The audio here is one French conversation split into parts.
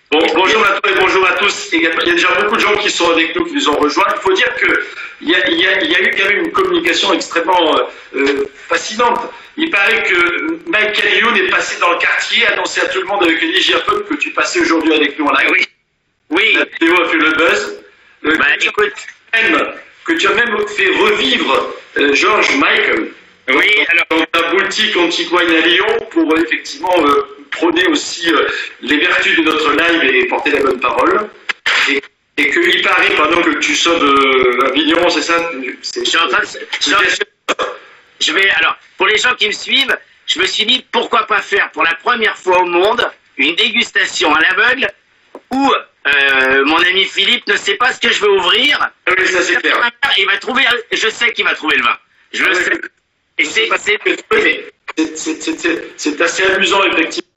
Bon, bonjour à toi et bonjour à tous. Il y a déjà beaucoup de gens qui sont avec nous, qui nous ont rejoints. Il faut dire qu'il y a eu quand même une communication extrêmement fascinante. Il paraît que Michael Youn est passé dans le quartier, annoncé à tout le monde avec une digiphone que tu passais aujourd'hui avec nous en live. Oui. La vidéo a fait le buzz. Écoute. Que tu as même fait revivre George Michael. Oui, alors. Dans ta boutique Antiquaille à Lyon pour effectivement prôner aussi les vertus de notre live et porter la bonne parole. Et qu'il paraît, pardon, que tu sors de Avignon, c'est ça? Je suis en train de... alors, pour les gens qui me suivent, je me suis dit pourquoi pas faire pour la première fois au monde une dégustation à l'aveugle où mon ami Philippe ne sait pas ce que je vais ouvrir. Oui, ça c'est clair. Il va trouver, je sais qu'il va trouver le vin. Je le sais. Et c'est assez amusant, effectivement.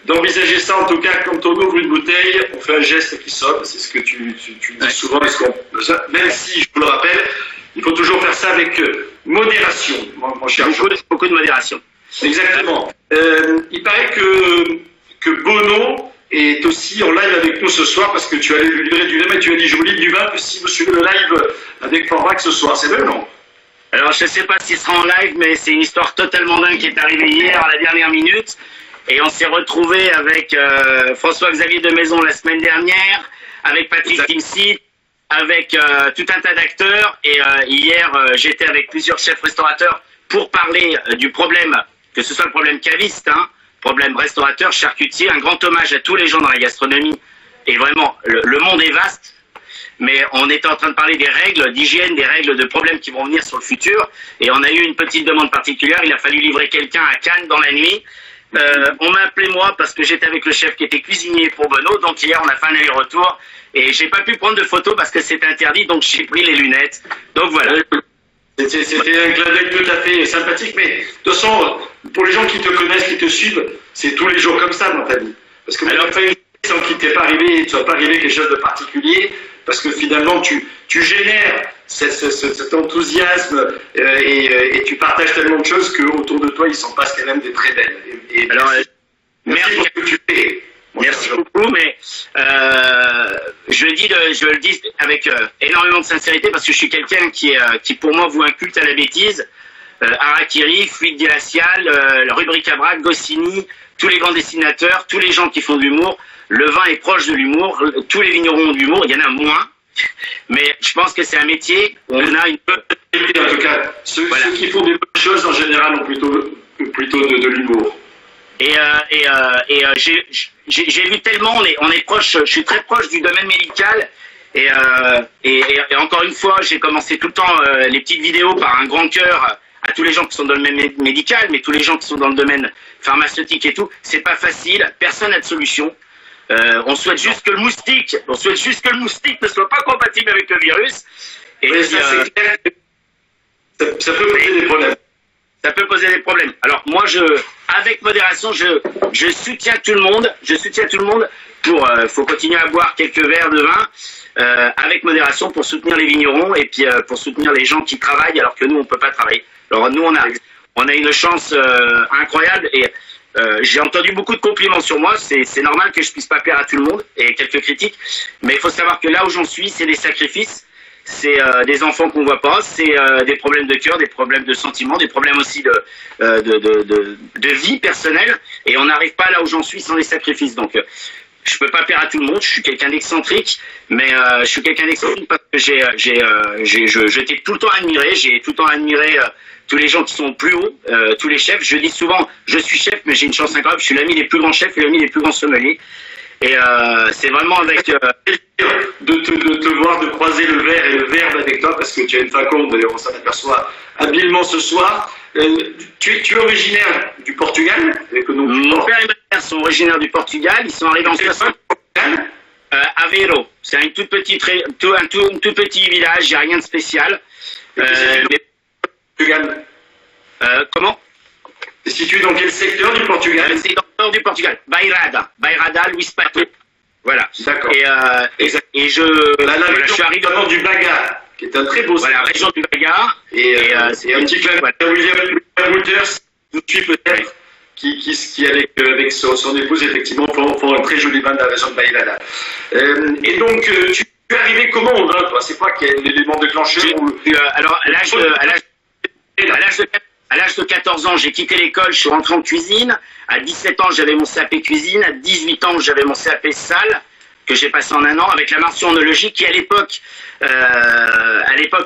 D'envisager ça, en tout cas, quand on ouvre une bouteille, on fait un geste qui sonne, c'est ce que tu dis souvent, même si, je vous le rappelle, il faut toujours faire ça avec modération, mon cher. Beaucoup de modération. Exactement. Il paraît que Bono est aussi en live avec nous ce soir, parce que tu allais lui livrer du vin, mais tu as dit je vous livre du vin que si vous suivez le live avec Forbrac ce soir, c'est vrai ou non? Alors je ne sais pas s'il sera en live, mais c'est une histoire totalement dingue qui est arrivée hier à la dernière minute. Et on s'est retrouvé avec François-Xavier de Maison la semaine dernière, avec Patrick Timsit, avec tout un tas d'acteurs. Et hier, j'étais avec plusieurs chefs restaurateurs pour parler du problème, que ce soit le problème caviste, problème restaurateur, charcutier, un grand hommage à tous les gens dans la gastronomie. Et vraiment, le monde est vaste. Mais on était en train de parler des règles d'hygiène, des règles de problèmes qui vont venir sur le futur. Et on a eu une petite demande particulière. Il a fallu livrer quelqu'un à Cannes dans la nuit. On m'a appelé moi parce que j'étais avec le chef qui était cuisinier pour Bono, donc hier on a fait un aller-retour et j'ai pas pu prendre de photos parce que c'est interdit, donc j'ai pris les lunettes. Donc voilà. C'était un clin d'œil tout à fait sympathique, mais de toute façon, pour les gens qui te connaissent, qui te suivent, c'est tous les jours comme ça dans ta vie. Parce que alors, sans qu'il t'ait pas arrivé, tu sois pas arrivé quelque chose de particulier, parce que finalement tu génères cet enthousiasme et tu partages tellement de choses qu'autour de toi il s'en passe quand même des très belles. Alors, merci pour ce que tu fais. Merci beaucoup, mais je le dis avec énormément de sincérité parce que je suis quelqu'un qui pour moi voue un culte à la bêtise. Harakiri, Fluide Glacial, Rubrique à Brac, Goscinny, tous les grands dessinateurs, tous les gens qui font de l'humour. Le vin est proche de l'humour, tous les vignerons ont de l'humour, il y en a moins. Mais je pense que c'est un métier où on a une... En tout cas, ceux qui font des bonnes choses en général ont plutôt de l'humour. Et j'ai vu tellement, on est proche, je suis très proche du domaine médical. Et encore une fois, j'ai commencé tout le temps les petites vidéos par un grand cœur à tous les gens qui sont dans le domaine médical, mais tous les gens qui sont dans le domaine pharmaceutique et tout. C'est pas facile, personne n'a de solution. On souhaite juste que le moustique ne soit pas compatible avec le virus. Et puis, ça peut poser des problèmes. Ça peut poser des problèmes. Alors moi, avec modération, je soutiens tout le monde. Je soutiens tout le monde faut continuer à boire quelques verres de vin avec modération pour soutenir les vignerons et puis pour soutenir les gens qui travaillent alors que nous on peut pas travailler. Alors nous on a une chance incroyable et j'ai entendu beaucoup de compliments sur moi. C'est normal que je puisse pas plaire à tout le monde et quelques critiques, mais il faut savoir que là où j'en suis, c'est des sacrifices. C'est des enfants qu'on voit pas, c'est des problèmes de cœur, des problèmes de sentiments, des problèmes aussi de vie personnelle. Et on n'arrive pas là où j'en suis sans les sacrifices. Donc, je peux pas plaire à tout le monde. Je suis quelqu'un d'excentrique, mais je suis quelqu'un d'excentrique parce que je t'ai tout le temps admiré. J'ai tout le temps admiré tous les gens qui sont plus hauts, tous les chefs. Je dis souvent, je suis chef, mais j'ai une chance incroyable. Je suis l'ami des plus grands chefs et l'ami des plus grands sommeliers. Et c'est vraiment avec de te voir, de croiser le verre et le verbe avec toi, parce que tu as une faconde, d'ailleurs on s'en aperçoit habilement ce soir. Tu es originaire du Portugal? Mon père et ma mère sont originaires du Portugal, ils sont arrivés en 60. Aveiro, c'est un tout petit village, il n'y a rien de spécial. Portugal. Comment? C'est situé dans quel secteur du Portugal? C'est dans le nord du Portugal. Bairrada, Luís Pato. Voilà. D'accord. Et je suis arrivé au nord du Baga, qui est un très beau Voilà, région du Baga. Et un petit club. Voilà. William Wouters suit peut-être, qui avec son épouse, effectivement, font un très joli vin de la région de Baïlada. Et donc, tu es arrivé comment au vin, toi? C'est quoi qui est l'élément déclencheur alors, à l'âge de 14 ans, j'ai quitté l'école, je suis rentré en cuisine. À 17 ans, j'avais mon CAP cuisine. À 18 ans, j'avais mon CAP salle, que j'ai passé en un an, avec la mention onologie, qui à l'époque,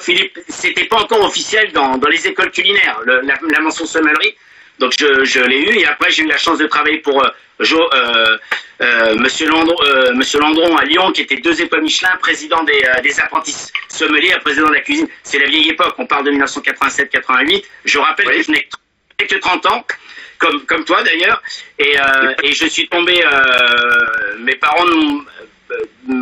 Philippe, c'était pas encore officiel dans les écoles culinaires, la mention sommellerie. Donc je l'ai eu, et après j'ai eu la chance de travailler pour Monsieur Landron à Lyon, qui était 2 étoiles Michelin, président des apprentis sommeliers, président de la cuisine. C'est la vieille époque, on parle de 1987-88. Je rappelle que je n'ai que 30 ans, comme toi d'ailleurs, et je suis tombé, mes parents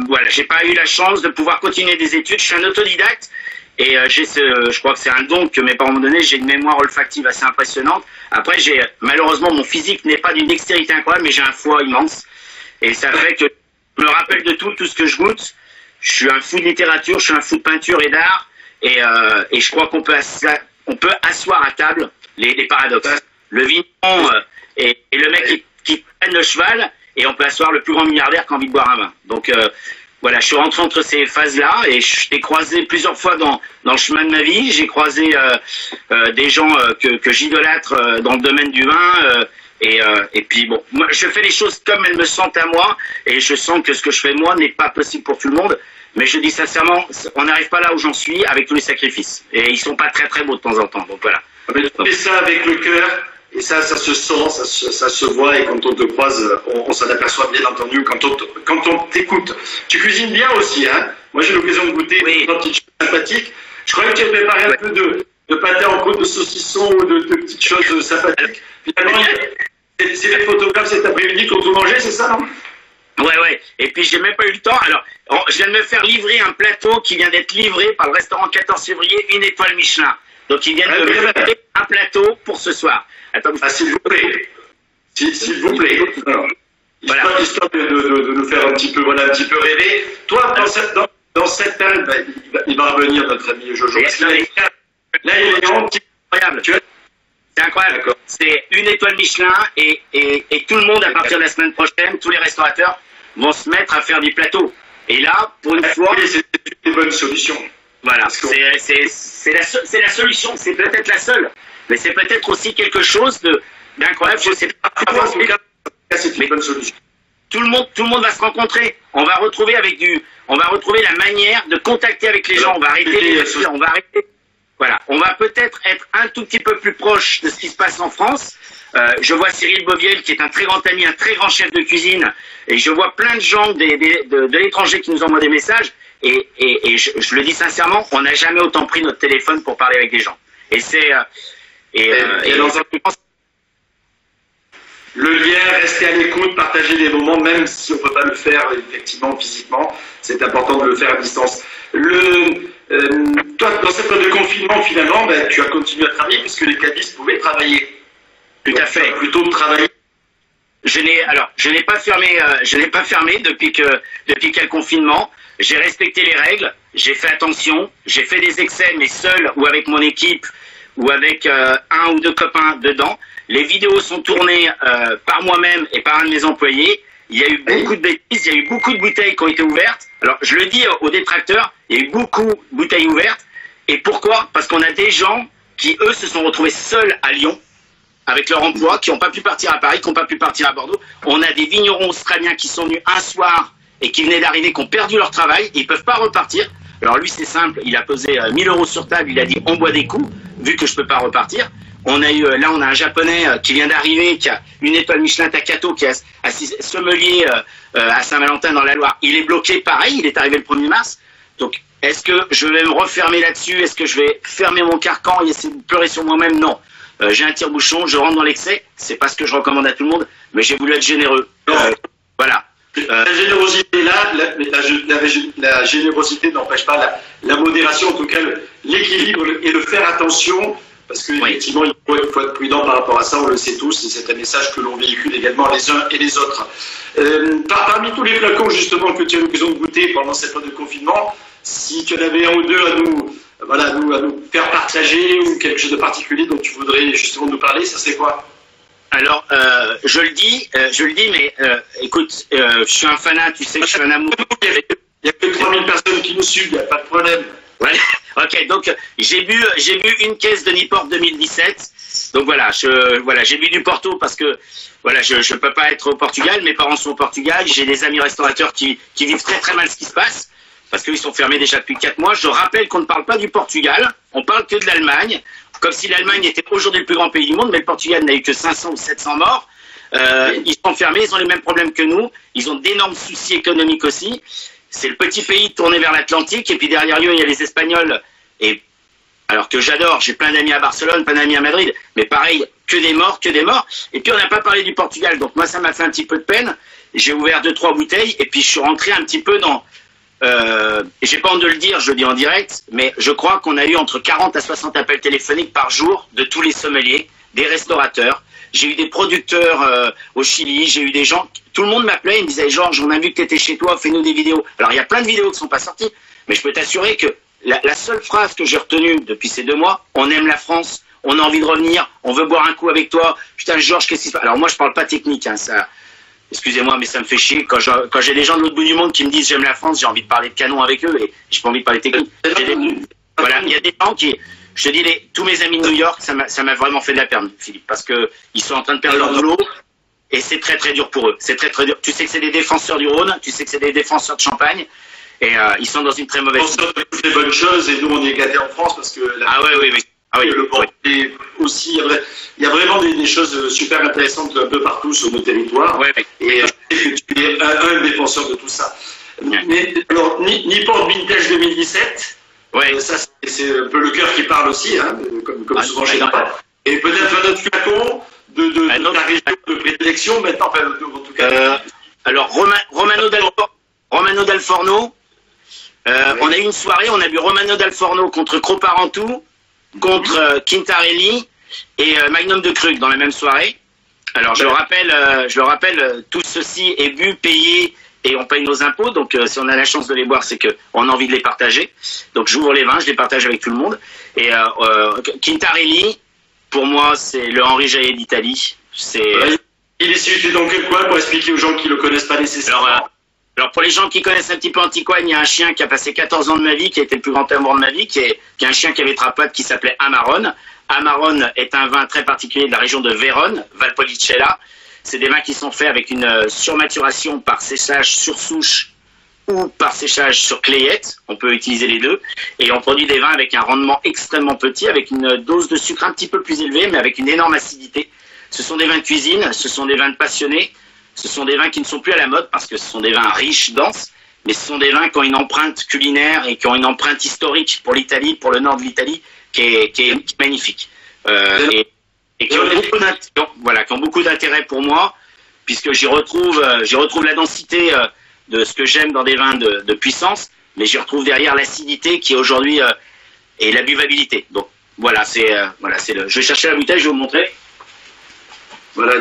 voilà, j'ai pas eu la chance de pouvoir continuer des études. Je suis un autodidacte. Et je crois que c'est un don que mes parents m'ont donné. J'ai une mémoire olfactive assez impressionnante. Après, malheureusement, mon physique n'est pas d'une dextérité incroyable, mais j'ai un foie immense. Et ça fait que je me rappelle de tout ce que je goûte. Je suis un fou de littérature, je suis un fou de peinture et d'art. Et je crois qu'on peut asseoir à table les paradoxes. Le vigneron et le mec qui traîne le cheval, et on peut asseoir le plus grand milliardaire qui a envie de boire un vin. Donc, voilà, je suis rentré entre ces phases-là, et je l'ai croisé plusieurs fois dans le chemin de ma vie. J'ai croisé des gens que j'idolâtre dans le domaine du vin, et puis bon, moi je fais les choses comme elles me sentent à moi, et je sens que ce que je fais moi n'est pas possible pour tout le monde, mais je dis sincèrement, on n'arrive pas là où j'en suis avec tous les sacrifices, et ils sont pas très très beaux de temps en temps, donc voilà. Mais tu fais ça avec le cœur. Et ça se sent, ça se voit, et quand on te croise, on s'en aperçoit bien entendu quand on t'écoute. Tu cuisines bien aussi, hein? Moi j'ai l'occasion de goûter des petites choses sympathiques. Je croyais que tu avais préparé un peu de pâté en côte de saucisson ou de petites choses sympathiques. Finalement, c'est les photographes cet après-midi qui ont tout mangé, c'est ça, non? Ouais. Et puis j'ai même pas eu le temps. Alors, je viens de me faire livrer un plateau qui vient d'être livré par le restaurant 14 février, 1 étoile Michelin. Donc ils viennent de me livrer un plateau pour ce soir. Attends, s'il vous plaît. S'il vous plaît. Alors, histoire de nous faire un petit peu rêver. Toi, dans cette période, il va revenir notre ami Jojo. Là, il est incroyable. C'est incroyable. C'est 1 étoile Michelin, et tout le monde, à partir de la semaine prochaine, tous les restaurateurs vont se mettre à faire des plateaux. Et là, pour une fois, c'est une bonne solution. Voilà, c'est la solution, c'est peut-être la seule, mais c'est peut-être aussi quelque chose d'incroyable. Je sais pas. C'est une bonne solution. Tout le monde va se rencontrer. On va retrouver la manière de contacter avec les gens. On va arrêter Voilà, on va peut-être être un tout petit peu plus proche de ce qui se passe en France. Je vois Cyril Boviel, qui est un très grand ami, un très grand chef de cuisine, et je vois plein de gens de l'étranger qui nous envoient des messages. Et je le dis sincèrement, on n'a jamais autant pris notre téléphone pour parler avec des gens. Et le lien, rester à l'écoute, partager des moments, même si on ne peut pas le faire effectivement physiquement, c'est important de le faire à distance. Toi, dans cette période de confinement, finalement, tu as continué à travailler puisque les cabistes pouvaient travailler. Tout à fait. Plutôt de travailler. Je n'ai pas fermé depuis qu'il y a le confinement. J'ai respecté les règles, j'ai fait attention, j'ai fait des excès, mais seul ou avec mon équipe ou avec 1 ou 2 copains dedans. Les vidéos sont tournées par moi-même et par un de mes employés. Il y a eu beaucoup de bêtises, il y a eu beaucoup de bouteilles qui ont été ouvertes. Alors, je le dis aux détracteurs, il y a eu beaucoup de bouteilles ouvertes. Et pourquoi? Parce qu'on a des gens qui, eux, se sont retrouvés seuls à Lyon, avec leur emploi, qui n'ont pas pu partir à Paris, qui n'ont pas pu partir à Bordeaux. On a des vignerons australiens qui sont venus un soir et qui venaient d'arriver, qui ont perdu leur travail, et ils ne peuvent pas repartir. Alors lui, c'est simple, il a posé 1 000 € sur table, il a dit on boit des coups, vu que je ne peux pas repartir. On a un Japonais qui vient d'arriver, qui a 1 étoile Michelin Takato, qui est sommelier à Saint-Valentin dans la Loire. Il est bloqué, pareil, il est arrivé le 1er mars. Donc, est-ce que je vais me refermer là-dessus? Est-ce que je vais fermer mon carcan et essayer de pleurer sur moi-même? Non. J'ai un tire-bouchon, je rentre dans l'excès. C'est pas ce que je recommande à tout le monde, mais j'ai voulu être généreux. Voilà. La générosité là, la générosité n'empêche pas la modération, en tout cas l'équilibre et de faire attention, parce qu'effectivement il faut être prudent par rapport à ça, on le sait tous, et c'est un message que l'on véhicule également les uns et les autres. Parmi tous les flacons justement que tu as eu l'occasion de goûter pendant cette période de confinement, si tu en avais 1 ou 2 à nous faire partager, ou quelque chose de particulier dont tu voudrais justement nous parler, ça c'est quoi? Alors, je le dis, mais écoute, je suis un fanat, tu sais que je suis un amoureux. Il y a que 3000 personnes qui nous suivent, il n'y a pas de problème. Voilà. Ok, donc j'ai bu une caisse de Newport 2017. Donc voilà, j'ai bu du Porto parce que voilà, je peux pas être au Portugal. Mes parents sont au Portugal. J'ai des amis restaurateurs qui vivent très très mal ce qui se passe parce qu'ils sont fermés déjà depuis 4 mois. Je rappelle qu'on ne parle pas du Portugal, on parle que de l'Allemagne, comme si l'Allemagne était aujourd'hui le plus grand pays du monde, mais le Portugal n'a eu que 500 ou 700 morts. Ils sont fermés, ils ont les mêmes problèmes que nous. Ils ont d'énormes soucis économiques aussi. C'est le petit pays tourné vers l'Atlantique, et puis derrière eux, il y a les Espagnols, et alors que j'adore, j'ai plein d'amis à Barcelone, plein d'amis à Madrid, mais pareil, que des morts, et puis on n'a pas parlé du Portugal, donc moi ça m'a fait un petit peu de peine, j'ai ouvert 2-3 bouteilles, et puis je suis rentré un petit peu dans, j'ai pas honte de le dire, je le dis en direct, mais je crois qu'on a eu entre 40 à 60 appels téléphoniques par jour de tous les sommeliers, des restaurateurs. J'ai eu des producteurs au Chili, j'ai eu des gens, tout le monde m'appelait, il me disait Georges, on a vu que tu étais chez toi, fais-nous des vidéos. Alors il y a plein de vidéos qui ne sont pas sorties, mais je peux t'assurer que la seule phrase que j'ai retenue depuis ces 2 mois, on aime la France, on a envie de revenir, on veut boire un coup avec toi, putain Georges, qu'est-ce qui se passe? Alors moi je parle pas technique, hein, ça, excusez-moi, mais ça me fait chier, quand j'ai des gens de l'autre bout du monde qui me disent j'aime la France, j'ai envie de parler de canon avec eux, et j'ai pas envie de parler technique. Voilà, il y a des gens qui... Je te dis, tous mes amis de New York, ça m'a vraiment fait de la peine, Philippe, parce que ils sont en train de perdre leur boulot et c'est très très dur pour eux. C'est très très dur. Tu sais que c'est des défenseurs du Rhône, tu sais que c'est des défenseurs de Champagne et ils sont dans une très mauvaise situation. On fait des bonnes choses et nous on est gâtés en France parce que aussi il y a vraiment des choses super intéressantes un peu partout sur nos territoires. Ouais, et je sais que tu es un défenseur de tout ça. Ouais. Mais alors Newport Vintage 2017. Ouais. Ça, c'est un peu le cœur qui parle aussi, hein, comme souvent chez nous. Et peut-être un autre flacon de ta région de prédilection, maintenant, enfin, en tout cas. Alors, Romano Dal Forno, on a eu une soirée, on a bu Romano Dal Forno contre Croparentu, contre Quintarelli et Magnum de Krug dans la même soirée. Alors, je le rappelle, tout ceci est bu, payé, et on paye nos impôts, donc si on a la chance de les boire, c'est qu'on a envie de les partager. Donc j'ouvre les vins, je les partage avec tout le monde. Et Quintarelli, pour moi, c'est le Henri Jaillet d'Italie. Il est situé dans quel coin pour expliquer aux gens qui ne le connaissent pas nécessairement? Alors pour les gens qui connaissent un petit peu Antiquoine, il y a un chien qui a passé 14 ans de ma vie, qui a été le plus grand amour de ma vie, qui est un chien qui avait Trappade, qui s'appelait Amarone. Amarone est un vin très particulier de la région de Vérone, Valpolicella. C'est des vins qui sont faits avec une surmaturation par séchage sur souche ou par séchage sur clayette. On peut utiliser les deux. Et on produit des vins avec un rendement extrêmement petit, avec une dose de sucre un petit peu plus élevée, mais avec une énorme acidité. Ce sont des vins de cuisine, ce sont des vins de passionnés, ce sont des vins qui ne sont plus à la mode parce que ce sont des vins riches, denses, mais ce sont des vins qui ont une empreinte culinaire et qui ont une empreinte historique pour l'Italie, pour le nord de l'Italie, qui est magnifique. Et qui ont beaucoup d'intérêt pour moi, puisque j'y retrouve la densité de ce que j'aime dans des vins de puissance, mais j'y retrouve derrière l'acidité qui aujourd'hui et la buvabilité. Donc voilà, je vais chercher la bouteille, je vais vous montrer. Voilà,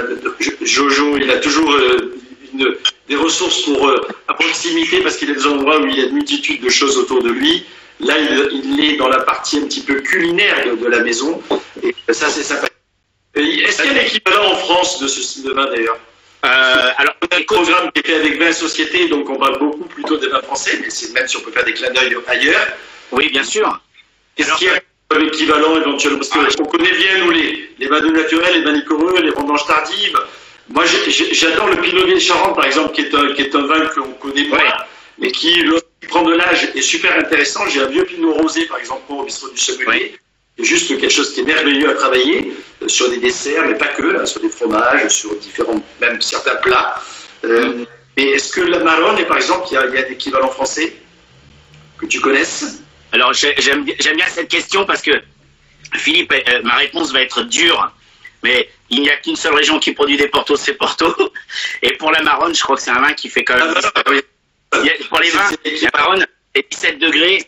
Jojo, il a toujours des ressources à proximité parce qu'il y a des endroits où il y a une multitude de choses autour de lui. Là, il est dans la partie un petit peu culinaire de la maison, et ça c'est sympa. Est-ce qu'il y a l'équivalent en France de ce style de vin d'ailleurs? Alors, un programme qui est fait avec 20 sociétés, donc on parle beaucoup plutôt des vins français, mais c'est même si on peut faire des clins d'œil ailleurs. Oui, bien sûr. Est-ce qu'il y a un équivalent éventuellement? Parce qu'on connaît bien, nous, les vins doux naturels, les vins liquoreux, les vendanges tardives. Moi, j'adore le Pinot Gris de Charente, par exemple, qui est un vin qu'on connaît moins, mais qui, lorsqu'il prend de l'âge, est super intéressant. J'ai un vieux Pinot Rosé, par exemple, au bistrot du Sommelier. Juste quelque chose qui est merveilleux à travailler sur des desserts, mais pas que, là, sur des fromages, sur différents, même certains plats. Mais est-ce que la Marone, par exemple, il y a un équivalent français que tu connaisses? Alors j'aime bien cette question parce que Philippe, ma réponse va être dure, mais il n'y a qu'une seule région qui produit des Portos, c'est Porto. Et pour la Marone, je crois que c'est un vin qui fait quand même. Pour les vins, la Marone est 17 degrés.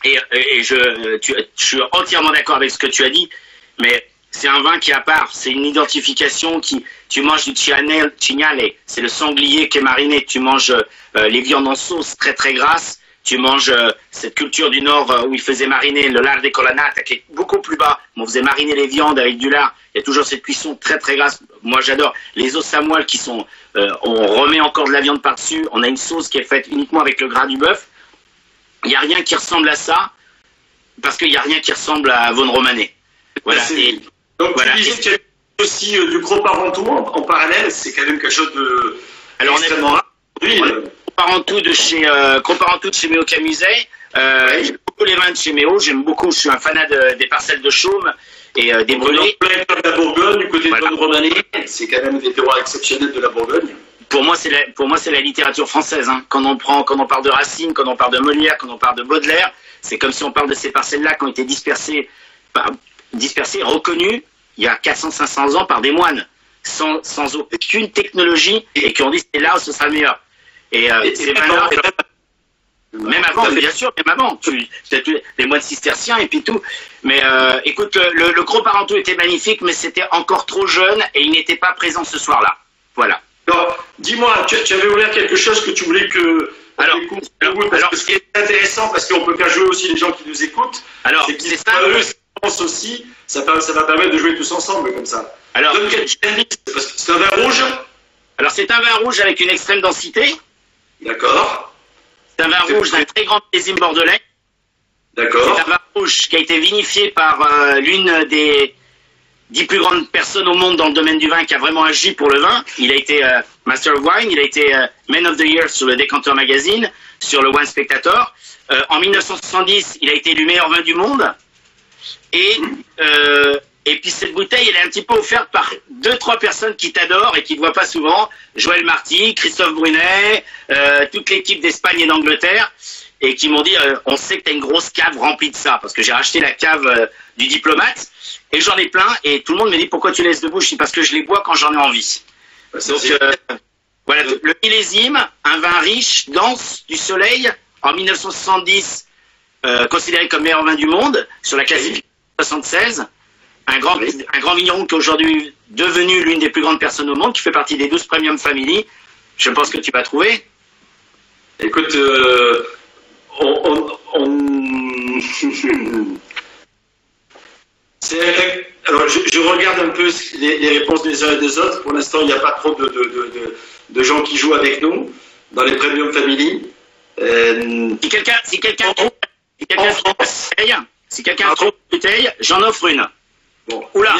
Et je suis entièrement d'accord avec ce que tu as dit, mais c'est un vin qui est à part, c'est une identification qui, tu manges du cignale, c'est le sanglier qui est mariné, tu manges les viandes en sauce très très grasses, tu manges cette culture du Nord où ils faisaient mariner le lard de collanata, qui est beaucoup plus bas. On faisait mariner les viandes avec du lard. Il y a toujours cette cuisson très très grasse. Moi j'adore les os samoil qui sont, on remet encore de la viande par-dessus. On a une sauce qui est faite uniquement avec le gras du bœuf. Il n'y a rien qui ressemble à ça, parce qu'il n'y a rien qui ressemble à Vaune Romanée. Voilà. Donc voilà. Tu disais qu'il y a aussi du gros parentou en parallèle, c'est quand même quelque chose de extrêmement rare. Comparantou de chez Méo Camuset. J'aime beaucoup les vins de chez Méo. J'aime beaucoup. Je suis un fanat des parcelles de Chaume et des brûlés. De la Bourgogne, du côté de Vaune Romanée, c'est quand même des terroirs exceptionnels de la Bourgogne. Pour moi, c'est la littérature française. Hein. Quand on parle de Racine, quand on parle de Molière, quand on parle de Baudelaire, c'est comme si on parle de ces parcelles-là qui ont été dispersées, reconnues il y a 400-500 ans par des moines, sans aucune technologie, et qui ont dit c'est là où ce sera le meilleur. Et ces vins-là, même avant, bien sûr, même avant, les moines cisterciens et puis tout. Mais écoute, le gros parentou était magnifique, mais c'était encore trop jeune et il n'était pas présent ce soir-là. Voilà. Alors, dis-moi, tu avais ouvert quelque chose que tu voulais que... Alors, ce qui est intéressant, parce qu'on peut faire jouer aussi les gens qui nous écoutent, c'est ça. Aussi, ça va permettre de jouer tous ensemble comme ça. Alors, c'est un vin rouge. Alors, c'est un vin rouge avec une extrême densité. D'accord. C'est un vin rouge d'un très grand millésime bordelais. D'accord. C'est un vin rouge qui a été vinifié par l'une des 10 plus grandes personnes au monde dans le domaine du vin qui a vraiment agi pour le vin. Il a été Master of Wine, il a été Man of the Year sur le Decanter Magazine, sur le Wine Spectator. En 1970, il a été élu meilleur vin du monde. Et puis cette bouteille, elle est un petit peu offerte par 2-3 personnes qui t'adorent et qui ne te voient pas souvent. Joël Marty, Christophe Brunet, toute l'équipe d'Espagne et d'Angleterre, et qui m'ont dit on sait que tu as une grosse cave remplie de ça, parce que j'ai racheté la cave du Diplomate, et j'en ai plein, et tout le monde me dit pourquoi tu laisses debout? Je dis parce que je les bois quand j'en ai envie. Donc voilà, le millésime, un vin riche, dense, du soleil, en 1970, considéré comme meilleur vin du monde, sur la classification 76, un grand vigneron qui est aujourd'hui devenu l'une des plus grandes personnes au monde, qui fait partie des 12 Premium Family. Je pense que tu vas trouver. Écoute, alors je regarde un peu les réponses des uns et des autres. Pour l'instant, il n'y a pas trop de gens qui jouent avec nous dans les Premium Family. Si quelqu'un trouve une bouteille, j'en offre une. Bon. Oula.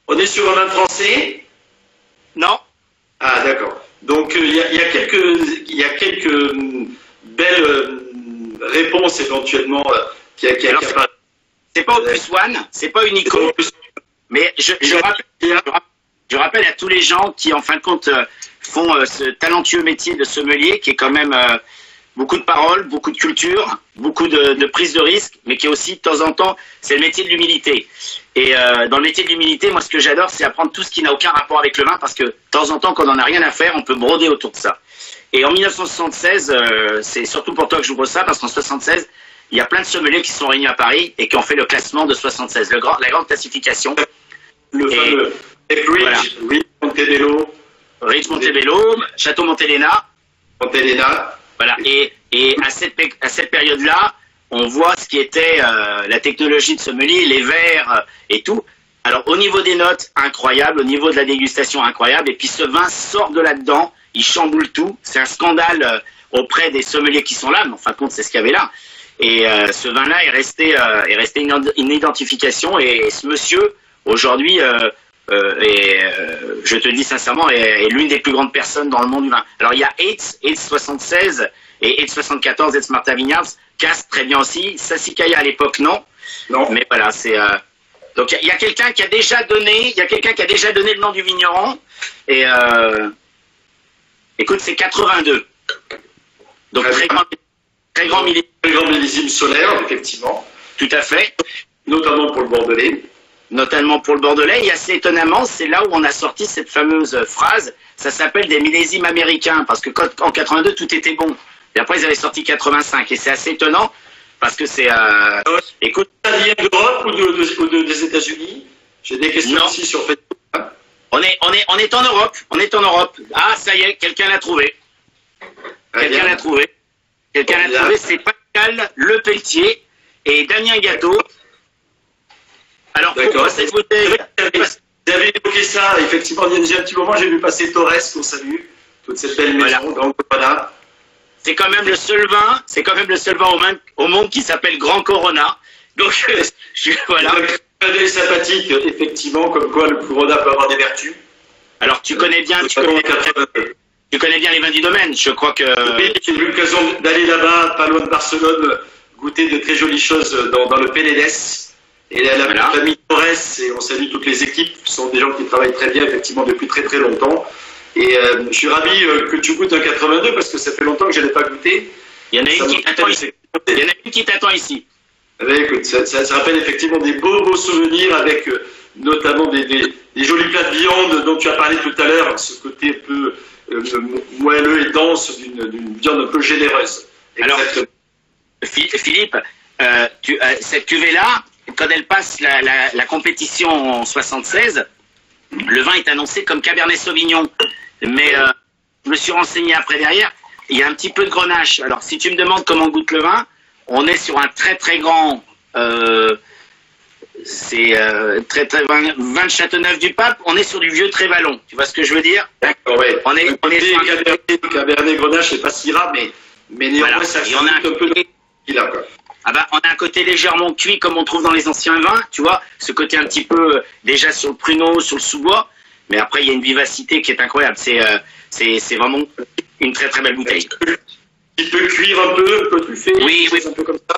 On est sur un vin français? Non. Ah, d'accord. Donc, il y a quelques belles réponses éventuellement c'est pas Opus One, c'est pas Unico, mais je rappelle à tous les gens qui, en fin de compte, font ce talentueux métier de sommelier, qui est quand même beaucoup de paroles, beaucoup de culture, beaucoup de prise de risque, mais qui est aussi, de temps en temps, c'est le métier de l'humilité. Et dans le métier de l'humilité, moi, ce que j'adore, c'est apprendre tout ce qui n'a aucun rapport avec le vin, parce que, de temps en temps, quand on n'en a rien à faire, on peut broder autour de ça. Et en 1976, c'est surtout pour toi que j'ouvre ça, parce qu'en 76, il y a plein de sommeliers qui sont réunis à Paris et qui ont fait le classement de 76, la grande classification. Le fameux Ridge Montebello. Ridge Montebello, Château Montelena. Voilà. Et à cette période-là, on voit ce qui était la technologie de sommelier, les verres et tout. Alors, au niveau des notes, incroyable. Au niveau de la dégustation, incroyable. Et puis, ce vin sort de là-dedans. Il chamboule tout. C'est un scandale auprès des sommeliers qui sont là. Mais en fin de compte, c'est ce qu'il y avait là. Et ce vin-là est resté une identification. Et ce monsieur, aujourd'hui, je te dis sincèrement, est l'une des plus grandes personnes dans le monde du vin. Alors, il y a Aetz 76 et Aetz 74, Aetz Martin Vineyards, Castres très bien aussi. Sassicaia à l'époque, non. Mais voilà, c'est... Donc, il y a quelqu'un qui a déjà donné, le nom du vigneron. Et écoute, c'est 82. Donc, très grand millésime solaire, effectivement. Tout à fait. Notamment pour le Bordelais. Et assez étonnamment, c'est là où on a sorti cette fameuse phrase. Ça s'appelle des millésimes américains. Parce que en 82, tout était bon. Et après, ils avaient sorti 85. Et c'est assez étonnant. Parce que c'est... écoute, ça vient d'Europe ou des États-Unis? J'ai des questions ici sur Facebook. On est en Europe. Ah, ça y est, quelqu'un l'a trouvé. Quelqu'un l'a trouvé. Pascal Le Pelletier et Damien Gâteau. Alors, pourquoi cette bouteille? Vous avez évoqué ça, effectivement, il y a un petit moment, j'ai vu passer Torres, qu'on salue, toute cette belle maison, Grand Corona. C'est quand même le seul vin, au monde qui s'appelle Grand Corona. Donc, voilà. C'est sympathique, effectivement, comme quoi le Corona peut avoir des vertus. Alors, tu connais bien les vins du domaine, je crois que... Oui, j'ai eu l'occasion d'aller là-bas, pas loin de Barcelone, goûter de très jolies choses dans le Penedès. Et la famille Torres, et on salue toutes les équipes, ce sont des gens qui travaillent très bien, effectivement, depuis très très longtemps. Et je suis ravi que tu goûtes un 82 parce que ça fait longtemps que je n'ai pas goûté. Il y en a une qui t'attend ici. Il y en a une qui t'attend ici. Écoute, ça rappelle effectivement des beaux souvenirs avec notamment des jolis plats de viande dont tu as parlé tout à l'heure, ce côté un peu moelleux et dense d'une viande un peu généreuse. Alors, Philippe, cette cuvée-là, quand elle passe la compétition en 76, le vin est annoncé comme Cabernet Sauvignon. Mais je me suis renseigné après derrière, il y a un petit peu de grenache. Alors, si tu me demandes comment goûte le vin, on est sur un très très grand... très vin de Châteauneuf-du-Pape, on est sur du vieux Trévalon. Tu vois ce que je veux dire? D'accord, ouais. On est sur un Cabernet Grenache, c'est pas si rare, mais néanmoins, voilà. Ça on a un peu de... là, quoi. Ah bah, on a un côté légèrement cuit comme on trouve dans les anciens vins, tu vois, ce côté un petit peu déjà sur le pruneau, sur le sous-bois, mais après il y a une vivacité qui est incroyable. C'est vraiment une très très belle bouteille. Il peut cuire un peu truffé, oui. Un peu comme ça.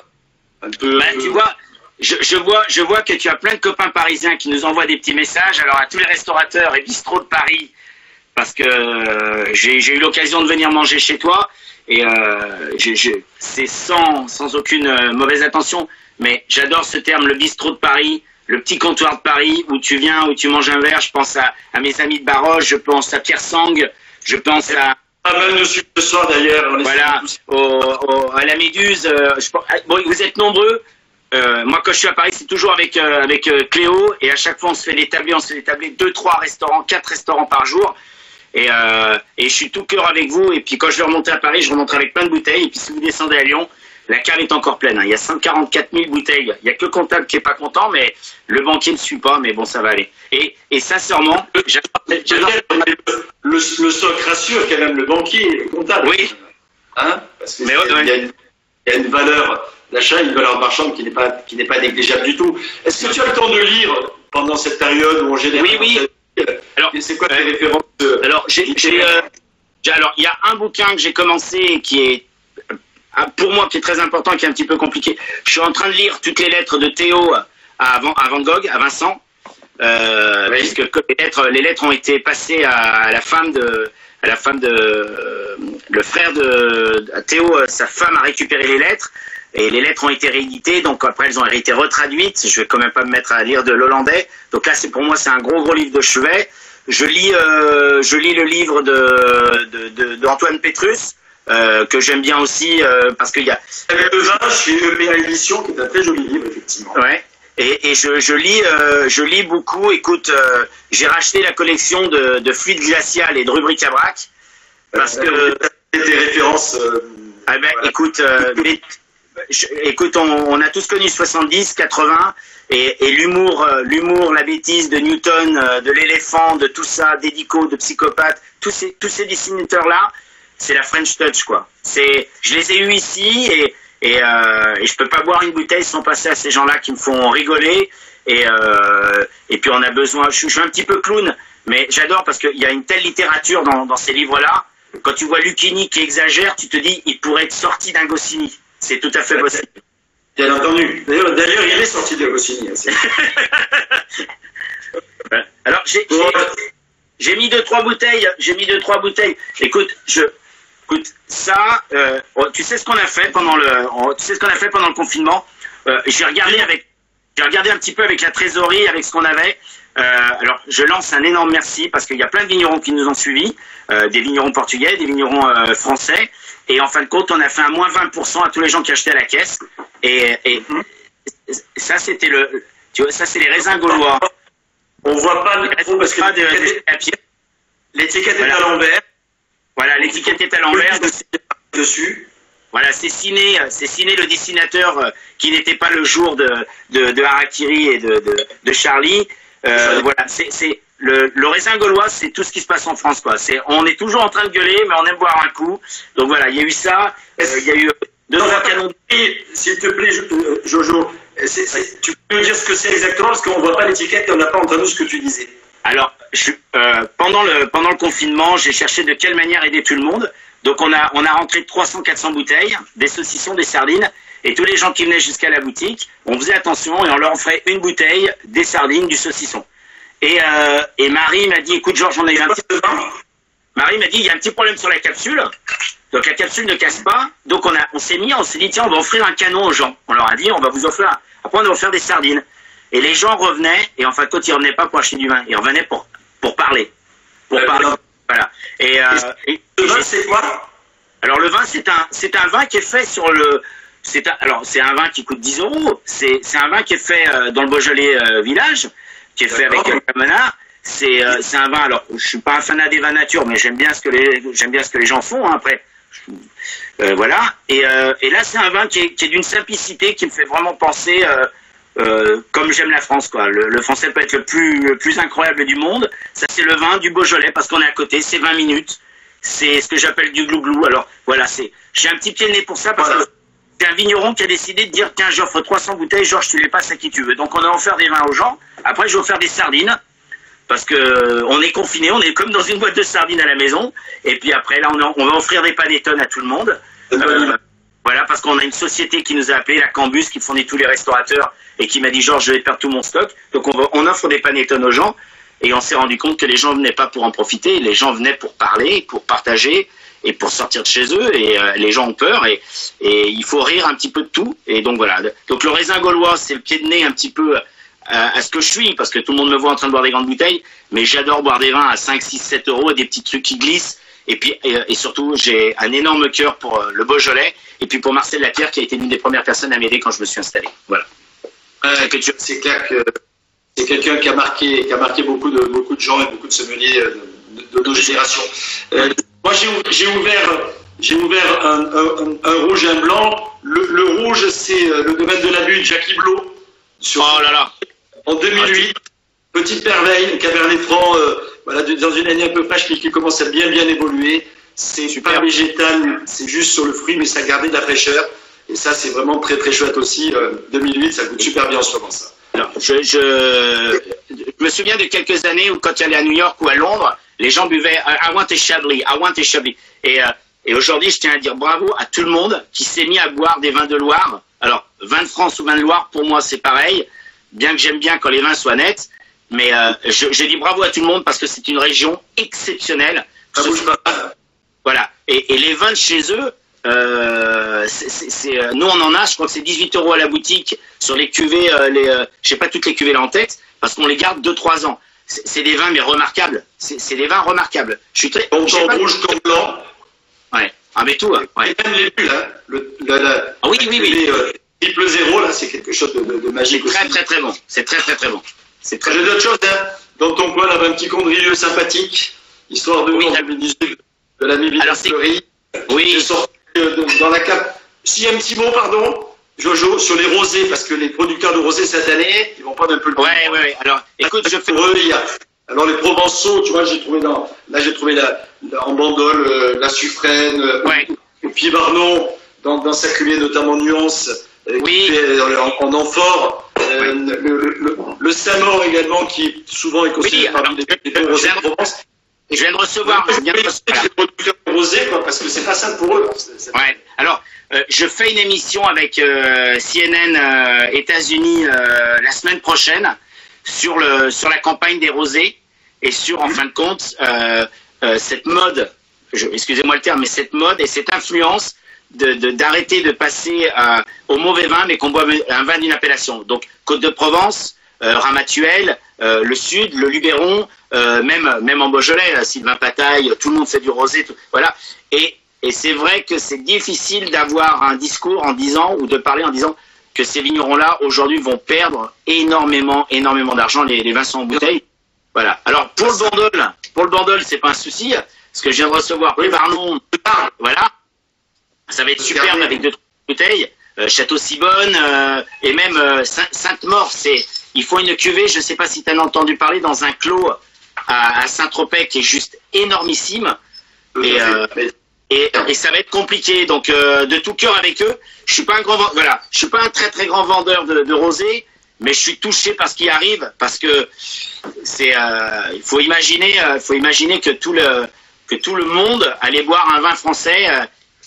Un peu, bah, tu vois, je vois que tu as plein de copains parisiens qui nous envoient des petits messages. Alors à tous les restaurateurs et bistrots de Paris, parce que j'ai eu l'occasion de venir manger chez toi. Et c'est sans aucune mauvaise intention, mais j'adore ce terme, le bistrot de Paris, le petit comptoir de Paris, où tu viens, où tu manges un verre. Je pense à mes amis de Baroche, je pense à Pierre Sang, je pense à... même dessus ce soir d'ailleurs. Voilà, à la Méduse. Bon, vous êtes nombreux. Moi, quand je suis à Paris, c'est toujours avec Cléo, et à chaque fois, on se fait des tablés, 2, 3 restaurants, 4 restaurants par jour. Et je suis tout cœur avec vous. Et puis quand je vais remonter à Paris, je remonterai avec plein de bouteilles. Et puis si vous descendez à Lyon, la cave est encore pleine. Hein. Il y a 144 000 bouteilles. Il n'y a que le comptable qui est pas content, mais le banquier ne suit pas. Mais bon, ça va aller. Et sincèrement, j'adore le stock rassure quand même le banquier, le comptable. Oui. Hein, parce que il y a une valeur d'achat, une valeur marchande qui n'est pas négligeable du tout. Est-ce que tu as le temps de lire pendant cette période où on génère? Oui. Alors, c'est quoi tes références? Alors, il y a un bouquin que j'ai commencé qui est, pour moi, qui est très important, qui est un petit peu compliqué. Je suis en train de lire toutes les lettres de Théo à Van Gogh, à Vincent, puisque les lettres ont été passées à la femme de le frère de Théo, sa femme a récupéré les lettres. Et les lettres ont été rééditées, donc après elles ont été retraduites. Je vais quand même pas me mettre à lire de l'hollandais. Donc là, pour moi, c'est un gros livre de chevet. Je lis le livre d'Antoine Pétrus, que j'aime bien aussi, parce qu'il y a... Le vin chez EPA Édition, qui est un très joli livre, effectivement. Ouais. Et je lis beaucoup. Écoute, j'ai racheté la collection de Fluide Glacial et de Rubrique à Brac, parce que... Des références... Ah ben, voilà. Écoute, on a tous connu 70, 80, et l'humour, la bêtise de Newton, de l'éléphant, de tout ça, d'Edico, de Psychopathe, tous ces dessinateurs-là, c'est la French Touch, quoi. Je les ai eus ici, et je peux pas boire une bouteille sans passer à ces gens-là qui me font rigoler, et puis on a besoin, je suis un petit peu clown, mais j'adore parce qu'il y a une telle littérature dans ces livres-là. Quand tu vois Lucchini qui exagère, tu te dis, il pourrait être sorti d'un Goscinny. C'est tout à fait possible. Bien entendu. D'ailleurs, il est sorti de Goscinny. Alors, j'ai mis 2-3 bouteilles. Écoute, ça, tu sais ce qu'on a fait pendant le confinement. J'ai regardé un petit peu avec la trésorerie, avec ce qu'on avait. Alors, je lance un énorme merci parce qu'il y a plein de vignerons qui nous ont suivis, des vignerons portugais, des vignerons français, et en fin de compte, on a fait un moins 20% à tous les gens qui achetaient à la caisse. Et ça, c'était ça, c'est les raisins gaulois. On voit pas trop parce que l'étiquette est à l'envers. Voilà, l'étiquette est à l'envers. Dessus. Voilà, c'est Ciné le dessinateur qui n'était pas le jour de Harakiri et de Charlie. Voilà, c'est le raisin gaulois, c'est tout ce qui se passe en France, quoi. On est toujours en train de gueuler, mais on aime boire un coup. Donc voilà, il y a eu ça. Il y a eu deux canons. S'il te plaît, Jojo, tu peux me dire ce que c'est exactement parce qu'on voit pas l'étiquette et on n'a pas entendu ce que tu disais. Alors, pendant le confinement, j'ai cherché de quelle manière aider tout le monde. Donc on a rentré 300-400 bouteilles, des saucissons, des sardines, et tous les gens qui venaient jusqu'à la boutique, on faisait attention et on leur offrait une bouteille, des sardines, du saucisson. Et Marie m'a dit, écoute Georges, on a eu un petit problème. Marie m'a dit, il y a un petit problème sur la capsule. Donc la capsule ne casse pas. Donc on s'est dit, tiens, on va offrir un canon aux gens. On leur a dit, on va vous offrir. Après, on va offrir des sardines. Et les gens revenaient, et en fin de compte, ils revenaient pas pour acheter du vin. Ils revenaient pour parler. Pour parler. Voilà. Le vin, c'est quoi? Alors le vin, c'est un vin qui est fait sur le. C'est un vin qui coûte 10 €. C'est un vin qui est fait dans le Beaujolais village, qui est fait avec un Camonard. C'est un vin. Alors je suis pas un fanat des vins nature, mais j'aime bien ce que les gens font. Hein, après, voilà. Et là, c'est un vin qui est d'une simplicité qui me fait vraiment penser. Comme j'aime la France, quoi. Le français peut être le plus incroyable du monde. Ça, c'est le vin du Beaujolais parce qu'on est à côté. C'est 20 minutes. C'est ce que j'appelle du glouglou. Alors, voilà, j'ai un petit pied de nez pour ça parce que c'est un vigneron qui a décidé de dire, tiens, j'offre 300 bouteilles, Georges, tu les passes à qui tu veux. Donc, on a offert des vins aux gens. Après, j'ai offert des sardines parce que on est confiné. On est comme dans une boîte de sardines à la maison. Et puis après, là, on va offrir des panettone à tout le monde. Voilà, parce qu'on a une société qui nous a appelé, la Cambus, qui fournit tous les restaurateurs et qui m'a dit, Georges, je vais perdre tout mon stock. Donc on offre des panettone aux gens et on s'est rendu compte que les gens venaient pas pour en profiter, les gens venaient pour parler, pour partager et pour sortir de chez eux et les gens ont peur et il faut rire un petit peu de tout. Et donc voilà. Donc le raisin gaulois, c'est le pied de nez un petit peu à ce que je suis parce que tout le monde me voit en train de boire des grandes bouteilles, mais j'adore boire des vins à 5, 6, 7 € et des petits trucs qui glissent. Et puis et surtout, j'ai un énorme cœur pour le Beaujolais et puis pour Marcel Lapierre qui a été l'une des premières personnes à m'aider quand je me suis installé. Voilà. C'est clair que c'est quelqu'un qui a marqué beaucoup de gens et beaucoup de sommeliers de nos générations. Moi, j'ai ouvert un rouge et un blanc. Le rouge, c'est le domaine de la Butte, Jacques Iblot. Oh là là. En 2008, petite merveille, Cabernet Franc, voilà, dans une année un peu fraîche qui commence à bien évoluer. C'est super végétal, c'est juste sur le fruit, mais ça gardait de la fraîcheur. Et ça, c'est vraiment très très chouette aussi. 2008, ça coûte super bien en ce moment, ça. Alors, je me souviens de quelques années où quand j'allais à New York ou à Londres, les gens buvaient I want a Chablis, I want a Chablis. Et aujourd'hui, je tiens à dire bravo à tout le monde qui s'est mis à boire des vins de Loire. Alors, vin de France ou vin de Loire, pour moi, c'est pareil. Bien que j'aime bien quand les vins soient nets. Mais je dis bravo à tout le monde parce que c'est une région exceptionnelle. Ça bouge pas. Voilà. Et les vins de chez eux, nous on en a, je crois que c'est 18 € à la boutique sur les cuvées, je sais pas toutes les cuvées là en tête, parce qu'on les garde 2-3 ans. C'est des vins mais remarquables. C'est des vins remarquables. Je suis très. Autant rouge comme blanc. Ouais. Ah mais tout. Ouais. Et même les bulles, hein. Ah oui. Triple 0 là, c'est quelque chose de magique aussi. C'est très bon. C'est très bon. J'ai d'autres choses, hein. Dans ton coin, là, un petit condrieux sympathique, histoire de 2018 de la Mibili. Oui. J'ai sorti dans la cape. Si un petit mot, pardon, Jojo, sur les rosés, parce que les producteurs de rosés cette année, ils vont prendre un peu le temps. Ouais. Alors, écoute, je fais. Alors les Provençaux, tu vois, j'ai trouvé en Bandol, la Suffrène, et puis Barnon, dans sa cuvée, notamment Nuance, qui fait en amphore. Le Saint-Maur également, qui souvent est considéré parmi les bons rosés de Provence. Je viens de recevoir. Les producteurs rosés, quoi, parce que c'est pas simple pour eux. Ouais. Alors, je fais une émission avec CNN États-Unis la semaine prochaine sur la campagne des rosés et sur, en fin de compte, cette mode. Excusez-moi le terme, mais cette mode et cette influence d'arrêter de passer au mauvais vin, mais qu'on boit un vin d'une appellation. Donc, Côte de Provence, Ramatuelle, le Sud, le Luberon, même en Beaujolais, là, Sylvain Pataille, tout le monde fait du rosé, voilà. Et c'est vrai que c'est difficile d'avoir un discours en disant, ou de parler en disant que ces vignerons-là, aujourd'hui, vont perdre énormément d'argent, les vins sont en bouteille. Voilà. Alors, pour le Bandol, c'est pas un souci, parce que je viens de recevoir Barnon, voilà. Ça va être superbe avec 2-3 bouteilles. Château Cibonne et même Sainte-Maure. Ils font une cuvée, je ne sais pas si tu en as entendu parler, dans un clos à Saint-Tropez qui est juste énormissime. Et ça va être compliqué. Donc de tout cœur avec eux. Je suis pas un très très grand vendeur de rosé, mais je suis touché par ce qui arrive parce que il faut imaginer que tout le monde allait boire un vin français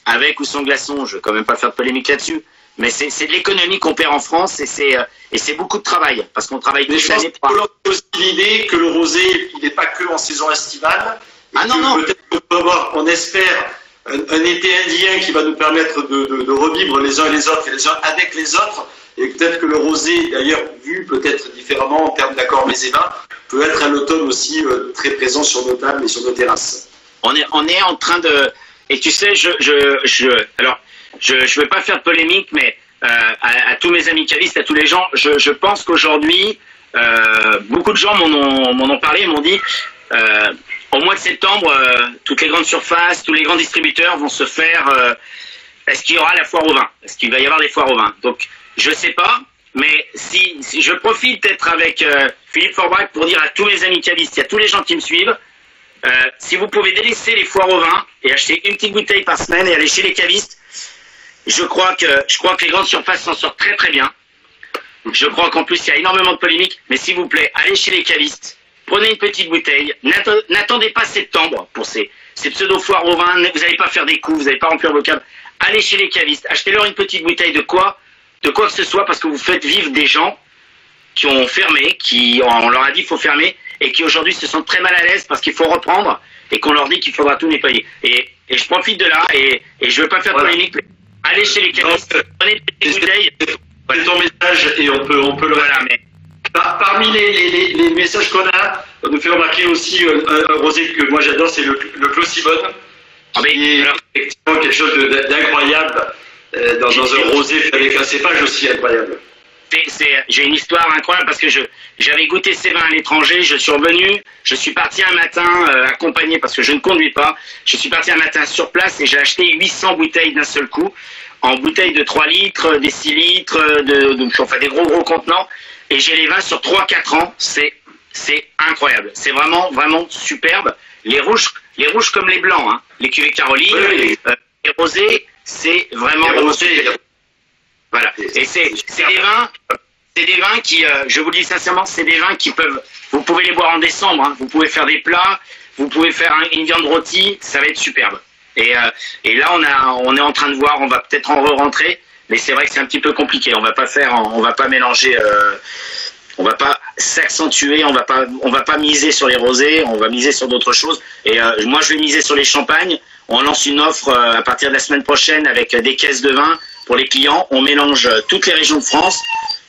avec ou sans glaçon. Je ne veux quand même pas faire de polémique là-dessus. Mais c'est de l'économie qu'on perd en France et c'est beaucoup de travail parce qu'on travaille toute l'année. Il faut aussi l'idée que le rosé, il n'est pas que en saison estivale. Non. Peut-être on espère un été indien qui va nous permettre de revivre les uns et les autres et les uns avec les autres. Et peut-être que le rosé, d'ailleurs, vu peut-être différemment en termes d'accords mets et vins, peut être à l'automne aussi très présent sur nos tables et sur nos terrasses. On est en train de... Et tu sais, alors, je ne veux pas faire de polémique, mais à tous mes amis cavistes, à tous les gens, je pense qu'aujourd'hui, beaucoup de gens m'en ont parlé, m'ont dit, au mois de septembre, toutes les grandes surfaces, tous les grands distributeurs vont se faire... est-ce qu'il y aura la foire au vin? Est-ce qu'il va y avoir des foires au vin? Donc, je ne sais pas, mais si je profite d'être avec Philippe Forbrac pour dire à tous mes amis cavistes, à tous les gens qui me suivent, si vous pouvez délaisser les foires au vin et acheter une petite bouteille par semaine et aller chez les cavistes, je crois que les grandes surfaces s'en sortent très très bien. Je crois qu'en plus il y a énormément de polémiques, mais s'il vous plaît, allez chez les cavistes, prenez une petite bouteille, n'attendez pas septembre pour ces pseudo-foires au vin, vous n'allez pas faire des coups, vous n'allez pas remplir vos câbles. Allez chez les cavistes, achetez-leur une petite bouteille de quoi que ce soit, parce que vous faites vivre des gens qui ont fermé, on leur a dit qu'il faut fermer, et qui aujourd'hui se sentent très mal à l'aise parce qu'il faut reprendre, et qu'on leur dit qu'il faudra tout nettoyer. Et je profite de là, et je ne veux pas faire de polémique, mais allez chez les cavistes, prenez une petite bouteille. C'est ton message, et on peut le... Voilà, mais... Parmi les messages qu'on a, on nous fait remarquer aussi un rosé que moi j'adore, c'est le Clos Cibonne, qui est effectivement quelque chose d'incroyable dans un rosé fait avec un cépage aussi incroyable. J'ai une histoire incroyable parce que j'avais goûté ces vins à l'étranger, je suis revenu, je suis parti un matin accompagné parce que je ne conduis pas, je suis parti un matin sur place et j'ai acheté 800 bouteilles d'un seul coup, en bouteilles de 3 litres, des 6 litres, enfin des gros contenants, et j'ai les vins sur 3-4 ans, c'est incroyable, c'est vraiment superbe. Les rouges comme les blancs, hein. Les cuvées Caroline, les rosés, c'est vraiment rosé. Voilà. Et c'est des vins qui, je vous le dis sincèrement, c'est des vins qui vous pouvez les boire en décembre, hein. Vous pouvez faire des plats, vous pouvez faire une viande rôtie, ça va être superbe. Et là, on est en train de voir, on va peut-être en re-rentrer, mais c'est vrai que c'est un petit peu compliqué. On va pas mélanger, on va pas s'accentuer, on va pas miser sur les rosés, on va miser sur d'autres choses. Et moi, je vais miser sur les champagnes. On lance une offre à partir de la semaine prochaine avec des caisses de vin pour les clients. On mélange toutes les régions de France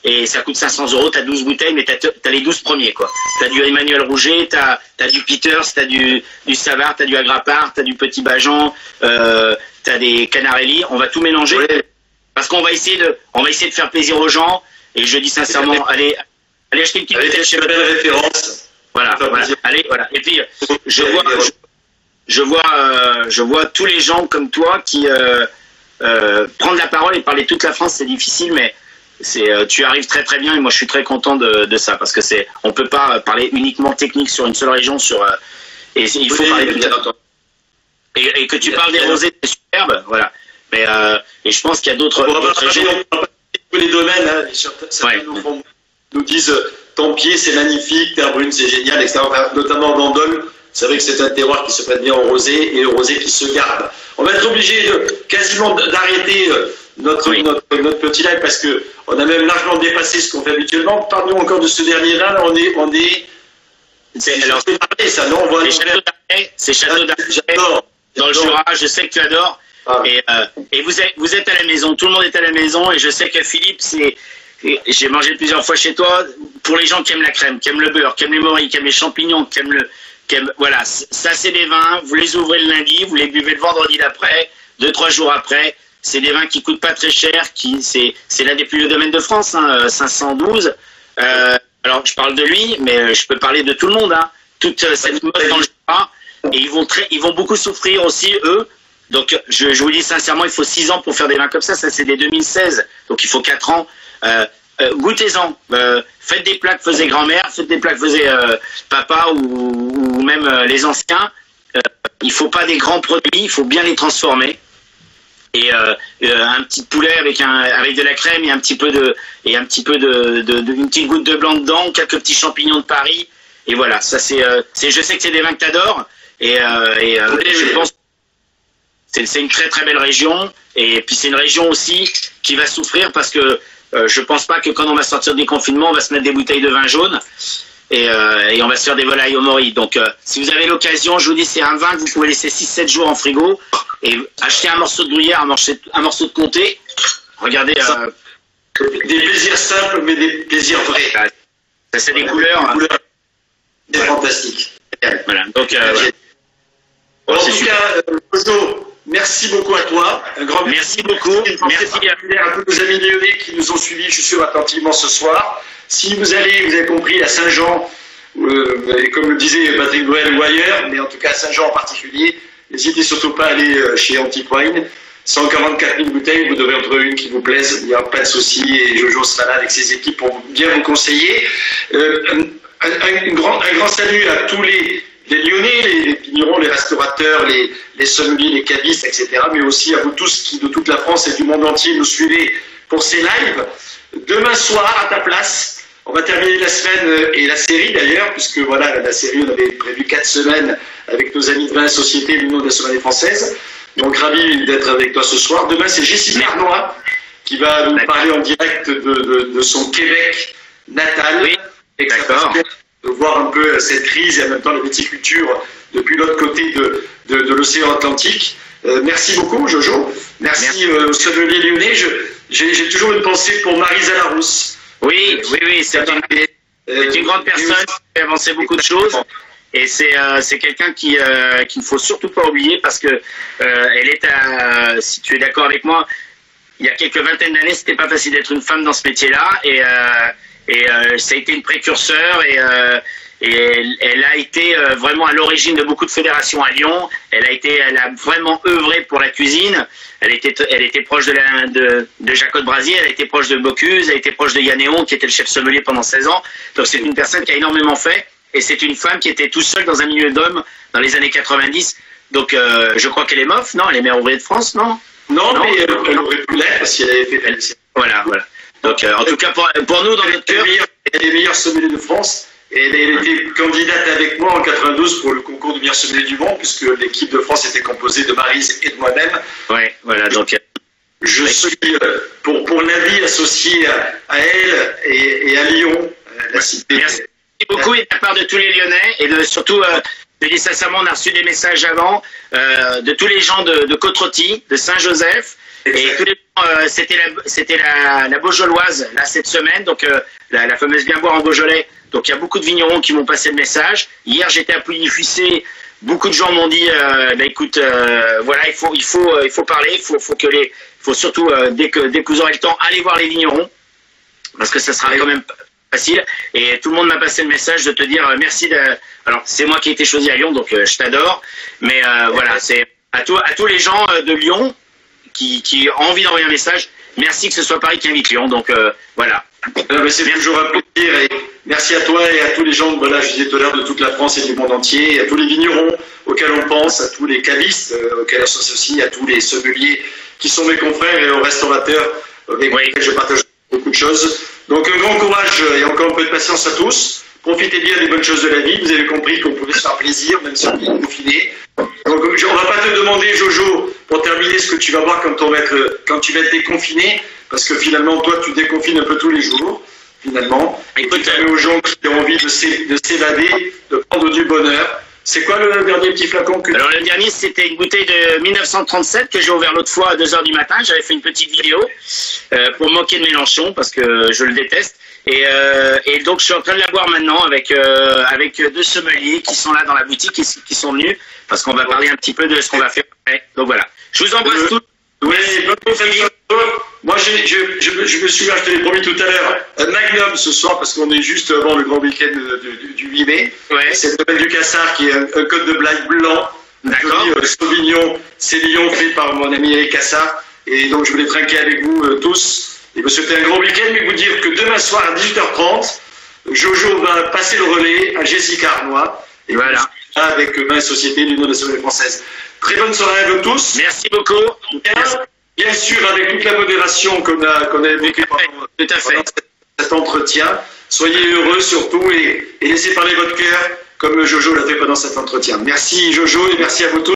et ça coûte 500 €. T'as 12 bouteilles, mais t'as les 12 premiers, quoi. T'as du Emmanuel Rouget, t'as du Peters, t'as du Savard, t'as du Agrapart, t'as du Petit Bajan, t'as des Canarelli. On va tout mélanger parce qu'on va essayer de faire plaisir aux gens. Et je dis sincèrement, allez acheter une petite bouteille chez belle référence. Voilà. Allez, voilà. Et puis je vois tous les gens comme toi qui prendre la parole et parler toute la France, c'est difficile, mais tu arrives très très bien et moi je suis très content de ça parce que on peut pas parler uniquement technique sur une seule région et il faut parler bien entendu. Et que tu parles des rosés, c'est superbe, voilà. Mais et je pense qu'il y a d'autres régions. Tous les domaines, hein, certains nous disent Tempier c'est magnifique, Terre Brune c'est génial, etc. Notamment Bandol. C'est vrai que c'est un terroir qui se prête bien au rosé et le rosé qui se garde. On va être obligé quasiment d'arrêter notre petit live parce que on a même largement dépassé ce qu'on fait habituellement. Parlons encore de ce dernier-là. Là, on est. C'est Château d'Arrêt, ça, non? C'est Château d'Arrêt dans le Jura. Je sais que tu adores. Ah. Et vous êtes à la maison. Tout le monde est à la maison et je sais que Philippe, j'ai mangé plusieurs fois chez toi. Pour les gens qui aiment la crème, qui aiment le beurre, qui aiment les morilles, qui aiment les champignons, qui aiment voilà, ça c'est des vins, vous les ouvrez le lundi, vous les buvez le vendredi d'après, 2-3 jours après, c'est des vins qui coûtent pas très cher, c'est l'un des plus vieux domaines de France, hein, 512. Alors je parle de lui, mais je peux parler de tout le monde, hein. Toute cette mode dans le Jura, et ils vont beaucoup souffrir aussi, eux, Donc, je vous dis sincèrement, il faut 6 ans pour faire des vins comme ça. Ça, c'est des 2016. Donc, il faut 4 ans. Goûtez-en. Faites des plats que faisait grand-mère, faites des plats que faisait papa ou même les anciens. Il faut pas des grands produits, il faut bien les transformer. Et un petit poulet avec de la crème et une petite goutte de blanc dedans, quelques petits champignons de Paris. Et voilà, ça je sais que c'est des vins que t'adores. Et je pense c'est une très très belle région. Et puis c'est une région aussi qui va souffrir parce que je pense pas que quand on va sortir du confinement, on va se mettre des bouteilles de vin jaune et on va se faire des volailles au mori. Donc si vous avez l'occasion, je vous dis, c'est un vin que vous pouvez laisser 6-7 jours en frigo et acheter un morceau de gruyère, un morceau de comté. Regardez. Des plaisirs simples, mais des plaisirs vrais. Ça, c'est des couleurs. C'est fantastique. Voilà. Donc, en tout cas, Jojo, merci beaucoup à toi. Un grand merci beaucoup. Merci à tous nos amis lyonnais qui nous ont suivis, je suis sûr, attentivement ce soir. Si vous avez compris, à Saint-Jean, comme le disait Patrick Bruel ou ailleurs, mais en tout cas à Saint-Jean en particulier, n'hésitez surtout pas à aller chez Antique Wine. 144 000 bouteilles, vous devrez en trouver une qui vous plaise, il n'y a pas de souci, et Jojo sera là avec ses équipes pour bien vous conseiller. Un grand salut à tous les Lyonnais, les vignerons, les restaurateurs, les sommeliers, les cavistes, etc. Mais aussi à vous tous qui, de toute la France et du monde entier, nous suivez pour ces lives. Demain soir, à ta place, on va terminer la semaine et la série d'ailleurs, puisque voilà, la série, on avait prévu 4 semaines avec nos amis de Vin et Société, l'Union de la Sommelier française. Donc ravi d'être avec toi ce soir. Demain, c'est Jessica Arnois qui va nous parler en direct de son Québec natal. Oui, d'accord. De voir un peu cette crise et en même temps la viticulture depuis l'autre côté de l'océan Atlantique. Merci beaucoup, Jojo. Merci au sommelier lyonnais. J'ai toujours une pensée pour Marisa Larousse. Oui, c'est une grande personne qui a avancé beaucoup de choses. Et c'est quelqu'un qu'il ne faut surtout pas oublier parce que si tu es d'accord avec moi, il y a quelques vingtaines d'années, c'était pas facile d'être une femme dans ce métier-là et ça a été une précurseur et elle a été vraiment à l'origine de beaucoup de fédérations à Lyon. Elle a vraiment œuvré pour la cuisine. Elle était proche de Jacob Brasier, elle a été proche de Bocuse, elle a été proche de Yannéon qui était le chef sommelier pendant 16 ans. Donc c'est une personne qui a énormément fait. Et c'est une femme qui était tout seule dans un milieu d'hommes dans les années 90. Donc, je crois qu'elle est MOF, non? Elle est maire ouvrière de France, non? Non, mais elle aurait pu l'être si elle avait fait. Voilà. Donc, en tout cas, pour nous, dans notre cœur. Elle est meilleure sommelier de France. Et elle était candidate avec moi en 92 pour le concours de meilleur sommelier du monde, puisque l'équipe de France était composée de Maryse et de moi-même. Ouais, voilà. Donc, je suis pour l'avis associé à elle et à Lyon, la cité. Merci beaucoup et de la part de tous les Lyonnais et surtout, je dis sincèrement, on a reçu des messages avant de tous les gens de Côte-Rôtie, de Saint-Joseph. Et tous les c'était la Beaujoloise là cette semaine, donc la fameuse bien boire en Beaujolais. Donc il y a beaucoup de vignerons qui m'ont passé le message. Hier j'étais à Pouilly-Fuissé, beaucoup de gens m'ont dit écoute, voilà, il faut parler, il faut surtout dès que vous aurez le temps, allez voir les vignerons parce que ça sera quand même facile. Et tout le monde m'a passé le message de te dire merci. Alors c'est moi qui ai été choisi à Lyon, donc je t'adore. Mais voilà, c'est à tous les gens de Lyon qui ont envie d'envoyer un message. Merci que ce soit Paris qui invite Lyon. Donc voilà. C'est toujours un plaisir. Et merci à toi et à tous les gens, voilà, je disais tout à l'heure, de toute la France et du monde entier, et à tous les vignerons auxquels on pense, à tous les cavistes auxquels on s'associe, à tous les sommeliers qui sont mes confrères et aux restaurateurs avec lesquels je partage beaucoup de choses. Donc un grand courage et encore un peu de patience à tous. Profitez bien des bonnes choses de la vie. Vous avez compris qu'on pouvait se faire plaisir, même si on est confiné. Donc on ne va pas te demander, Jojo, pour terminer, ce que tu vas voir quand tu vas être déconfiné, parce que finalement, toi, tu déconfines un peu tous les jours, finalement. Écoute, tu permets aux gens qui ont envie de s'évader, de prendre du bonheur. C'est quoi le dernier petit flacon que... Alors le dernier, c'était une bouteille de 1937 que j'ai ouvert l'autre fois à 2h du matin. J'avais fait une petite vidéo pour me moquer de Mélenchon parce que je le déteste. Et donc je suis en train de la boire maintenant avec deux sommeliers qui sont là dans la boutique, qui sont venus parce qu'on va parler un petit peu de ce qu'on va faire après. Donc voilà. Je vous embrasse tous. Oui, moi je me suis, je te l'ai promis tout à l'heure, un Magnum ce soir parce qu'on est juste avant le grand week-end du 8 mai. Ouais. C'est le domaine du Cassard qui est un code de blague blanc D'accord. Sauvignon Célion fait par mon ami Eric Cassa. Et donc je voulais trinquer avec vous tous et vous souhaiter un gros week-end, mais vous dire que demain soir à 18h30, Jojo va passer le relais à Jessica Arnois. Et voilà. Avec 20 sociétés de l'Union nationale française. Très bonne soirée à vous tous. Merci beaucoup. Bien sûr, avec toute la modération qu'on a vécue pendant cet entretien. Soyez heureux surtout et laissez parler votre cœur comme Jojo l'a fait pendant cet entretien. Merci Jojo et merci à vous tous.